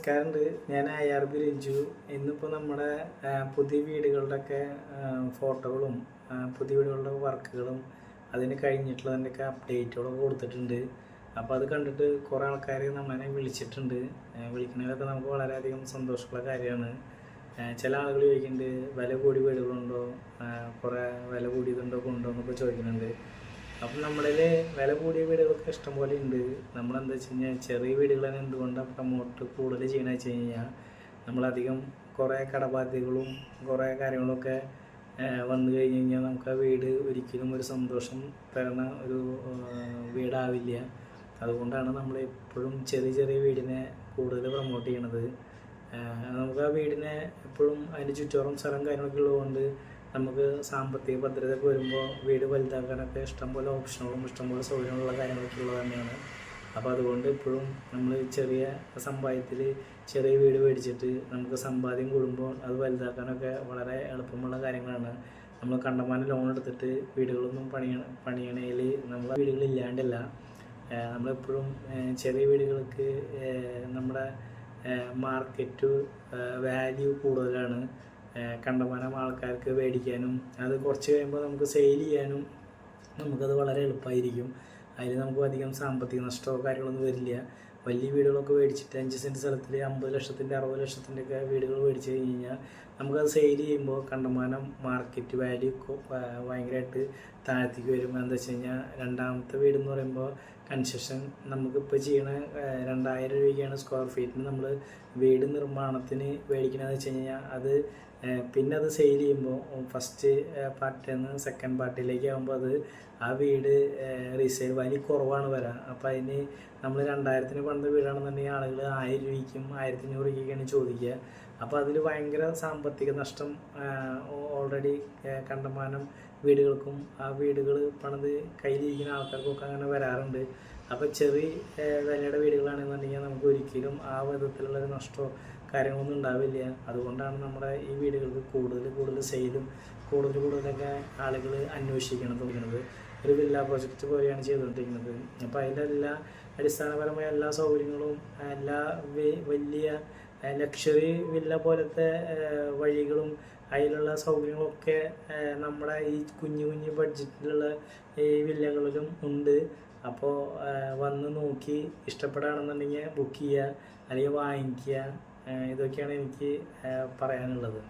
നമസ്കാരമുണ്ട്. ഞാൻ IRB രഞ്ജു. ഇന്നിപ്പോൾ നമ്മുടെ പുതിയ വീടുകളുടെയൊക്കെ ഫോട്ടോകളും പുതിയ വീടുകളുടെ വർക്കുകളും അതിന് കഴിഞ്ഞിട്ടുള്ളതിൻ്റെയൊക്കെ അപ്ഡേറ്റുകളൊക്കെ കൊടുത്തിട്ടുണ്ട്. അപ്പോൾ അത് കണ്ടിട്ട് കുറേ ആൾക്കാർ നമ്മളെ വിളിച്ചിട്ടുണ്ട്. വിളിക്കുന്നതിലൊക്കെ നമുക്ക് വളരെയധികം സന്തോഷമുള്ള കാര്യമാണ്. ചില ആളുകൾ ചോദിക്കുന്നുണ്ട്, വില കൂടിയ വീടുകളുണ്ടോ, കുറേ വില കൂടിയതുണ്ടോ എന്നൊക്കെ ചോദിക്കുന്നുണ്ട്. അപ്പം നമ്മളിൽ വില കൂടിയ വീടുകളൊക്കെ ഇഷ്ടംപോലെ ഉണ്ട്. നമ്മളെന്താ വെച്ച് കഴിഞ്ഞാൽ ചെറിയ വീടുകൾ തന്നെ എന്തുകൊണ്ടാണ് പ്രൊമോട്ട് കൂടുതൽ ചെയ്യണമെന്ന് വെച്ച് കഴിഞ്ഞാൽ നമ്മളധികം കുറേ കടബാധ്യതകളും കുറേ കാര്യങ്ങളൊക്കെ വന്നു കഴിഞ്ഞ് കഴിഞ്ഞാൽ നമുക്ക് ആ വീട് ഒരിക്കലും ഒരു സന്തോഷം തരുന്ന ഒരു വീടാവില്ല. അതുകൊണ്ടാണ് നമ്മൾ എപ്പോഴും ചെറിയ ചെറിയ വീടിനെ കൂടുതൽ പ്രൊമോട്ട് ചെയ്യണത്. നമുക്ക് ആ വീടിനെ എപ്പോഴും അതിൻ്റെ ചുറ്റോറും സ്ഥലം കാര്യങ്ങളൊക്കെ ഉള്ളതുകൊണ്ട് നമുക്ക് സാമ്പത്തിക ഭദ്രതയൊക്കെ വരുമ്പോൾ വീട് വലുതാക്കാനൊക്കെ ഇഷ്ടംപോലെ ഓപ്ഷനുകളും ഇഷ്ടംപോലെ സൗകര്യങ്ങളുള്ള കാര്യങ്ങളൊക്കെ ഉള്ളത് തന്നെയാണ്. അപ്പോൾ അതുകൊണ്ട് ഇപ്പോഴും നമ്മൾ ചെറിയ സമ്പാദ്യത്തിൽ ചെറിയ വീട് മേടിച്ചിട്ട് നമുക്ക് സമ്പാദ്യം കൂടുമ്പോൾ അത് വലുതാക്കാനൊക്കെ വളരെ എളുപ്പമുള്ള കാര്യങ്ങളാണ്. നമ്മൾ കണ്ടമാനം ലോൺ എടുത്തിട്ട് വീടുകളൊന്നും പണിയണയിൽ നമ്മൾ വീടുകളില്ലാണ്ടല്ല. നമ്മളെപ്പോഴും ചെറിയ വീടുകൾക്ക് നമ്മുടെ മാർക്കറ്റ് വാല്യൂ കൂടുതലാണ്. കണ്ടമാനം ആൾക്കാർക്ക് മേടിക്കാനും അത് കുറച്ച് കഴിയുമ്പോൾ നമുക്ക് സെയിൽ ചെയ്യാനും നമുക്കത് വളരെ എളുപ്പമായിരിക്കും. അതിൽ നമുക്ക് അധികം സാമ്പത്തിക നഷ്ടമോ കാര്യങ്ങളൊന്നും വരില്ല. വലിയ വീടുകളൊക്കെ മേടിച്ചിട്ട് 5 സെൻറ്റ് സ്ഥലത്തിൽ 50 ലക്ഷത്തിൻ്റെ 60 ലക്ഷത്തിൻ്റെ ഒക്കെ വീടുകൾ മേടിച്ച് കഴിഞ്ഞ് കഴിഞ്ഞാൽ നമുക്കത് സെയിൽ ചെയ്യുമ്പോൾ കണ്ടമാനം മാർക്കറ്റ് വാല്യൂ ഭയങ്കരമായിട്ട് താഴത്തേക്ക് വരും. എന്താ വെച്ച് കഴിഞ്ഞാൽ രണ്ടാമത്തെ വീടെന്ന് പറയുമ്പോൾ കൺസ്ട്രക്ഷൻ നമുക്കിപ്പോൾ ചെയ്യണ 2000 രൂപയ്ക്കാണ് സ്ക്വയർ ഫീറ്റിന് നമ്മൾ വീട് നിർമ്മാണത്തിന് മേടിക്കണമെന്ന് വെച്ച് കഴിഞ്ഞാൽ അത് പിന്നെ അത് സെയിൽ ചെയ്യുമ്പോൾ ഫസ്റ്റ് പാർട്ടിൽ നിന്ന് സെക്കൻഡ് പാർട്ടിയിലേക്ക് ആകുമ്പോൾ അത് ആ വീട് റീസെയിൽ വാല്യൂ കുറവാണ് വരാം. അപ്പോൾ അതിന് നമ്മൾ 2000-ന് പണിത വീടാണെന്നുണ്ടെങ്കിൽ ആളുകൾ 1000 രൂപയ്ക്കും 1500 രൂപയ്ക്കൊക്കെയാണ് ചോദിക്കുക. അപ്പോൾ അതിൽ ഭയങ്കര സാമ്പത്തിക നഷ്ടം ഓൾറെഡി കണ്ടമാനം വീടുകൾക്കും ആ വീടുകൾ പണിത് കയ്യിലിരിക്കുന്ന ആൾക്കാർക്കൊക്കെ അങ്ങനെ വരാറുണ്ട്. അപ്പോൾ ചെറിയ വിലയുടെ വീടുകളാണെന്നുണ്ടെങ്കിൽ നമുക്ക് ഒരിക്കലും ആ വിധത്തിലുള്ളൊരു നഷ്ടമോ കാര്യങ്ങളൊന്നും ഉണ്ടാവില്ല. അതുകൊണ്ടാണ് നമ്മുടെ ഈ വീടുകൾക്ക് കൂടുതൽ സെയിലും കൂടുതലൊക്കെ ആളുകൾ അന്വേഷിക്കണം തുടങ്ങുന്നത്. ഒരു വില്ല പ്രൊജക്റ്റ് പോലെയാണ് ചെയ്തുകൊണ്ടിരിക്കുന്നത്. അപ്പോൾ അതിലെല്ലാ അടിസ്ഥാനപരമായ എല്ലാ സൗകര്യങ്ങളും എല്ലാ വലിയ ലക്ഷറി വില്ല പോലത്തെ വഴികളും അതിലുള്ള സൗകര്യങ്ങളൊക്കെ നമ്മുടെ ഈ കുഞ്ഞു ബഡ്ജറ്റിലുള്ള ഈ വില്ലകളിലും ഉണ്ട്. അപ്പോൾ വന്ന് നോക്കി ഇഷ്ടപ്പെടുകയാണെന്നുണ്ടെങ്കിൽ ബുക്ക് ചെയ്യുക അല്ലെങ്കിൽ വാങ്ങിക്കുക. ഇതൊക്കെയാണ് എനിക്ക് പറയാനുള്ളത്.